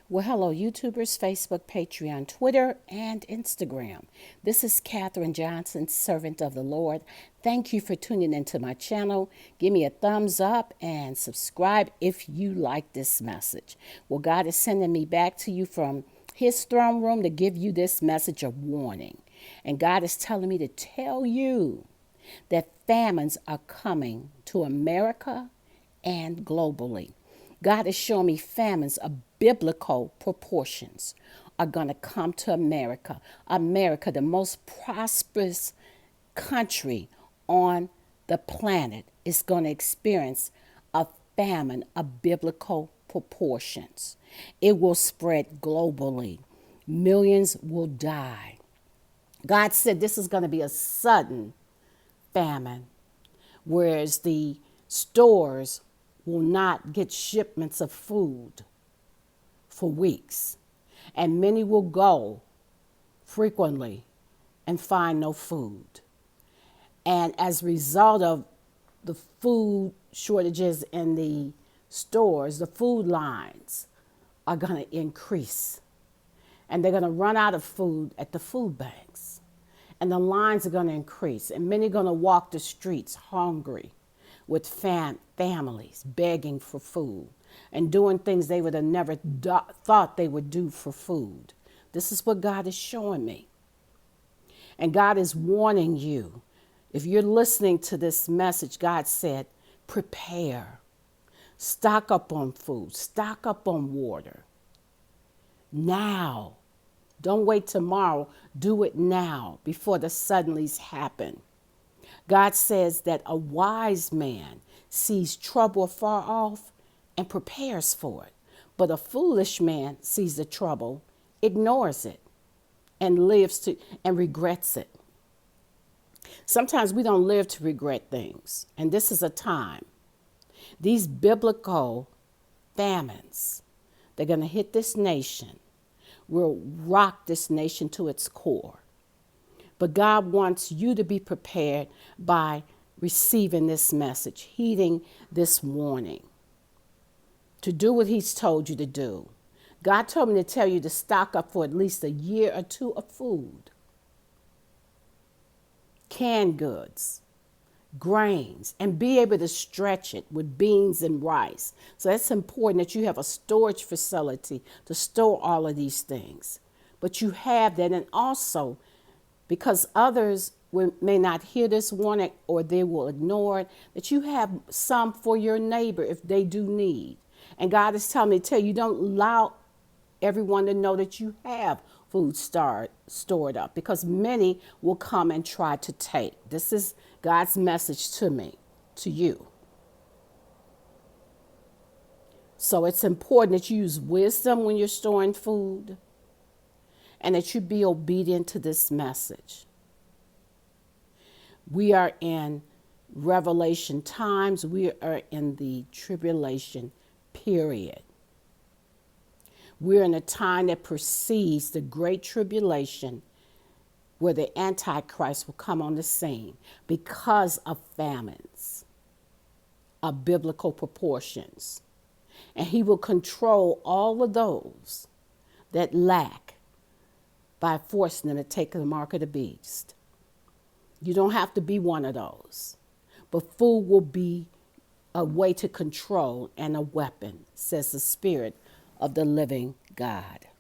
Well, hello, YouTubers, Facebook, Patreon, Twitter, and Instagram. This is Katherine Johnson, servant of the Lord. Thank you for tuning into my channel. Give me a thumbs up and subscribe if you like this message. Well, God is sending me back to you from His throne room to give you this message of warning. And God is telling me to tell you that famines are coming to America and globally. God is showing me famines of biblical proportions are going to come to America. America, the most prosperous country on the planet, is going to experience a famine of biblical proportions. It will spread globally. Millions will die. God said this is going to be a sudden famine, whereas the stores will not get shipments of food for weeks. And many will go frequently and find no food. And as a result of the food shortages in the stores, the food lines are going to increase. And they're going to run out of food at the food banks. And the lines are going to increase. And many are going to walk the streets hungry with families begging for food and doing things they would have never thought they would do for food. This is what God is showing me. And God is warning you. If you're listening to this message, God said, prepare. Stock up on food. Stock up on water. Now. Don't wait tomorrow. Do it now before the suddenlies happen. God says that a wise man sees trouble afar off and prepares for it. But a foolish man sees the trouble, ignores it, and regrets it. Sometimes we don't live to regret things. And this is a time. These biblical famines, they're going to hit this nation, will rock this nation to its core. But God wants you to be prepared by receiving this message, heeding this warning, to do what He's told you to do. God told me to tell you to stock up for at least a year or two of food, canned goods, grains, and be able to stretch it with beans and rice. So that's important that you have a storage facility to store all of these things. But you have that, and also because others may not hear this warning or they will ignore it, that you have some for your neighbor if they do need. And God is telling me to tell you, don't allow everyone to know that you have food stored up, because many will come and try to take. This is God's message to me, to you. So it's important that you use wisdom when you're storing food and that you be obedient to this message. We are in Revelation times. We are in the tribulation period. We're in a time that precedes the great tribulation, where the Antichrist will come on the scene because of famines of biblical proportions. And he will control all of those that lack by forcing them to take the mark of the beast. You don't have to be one of those. But food will be a way to control and a weapon, says the Spirit of the living God.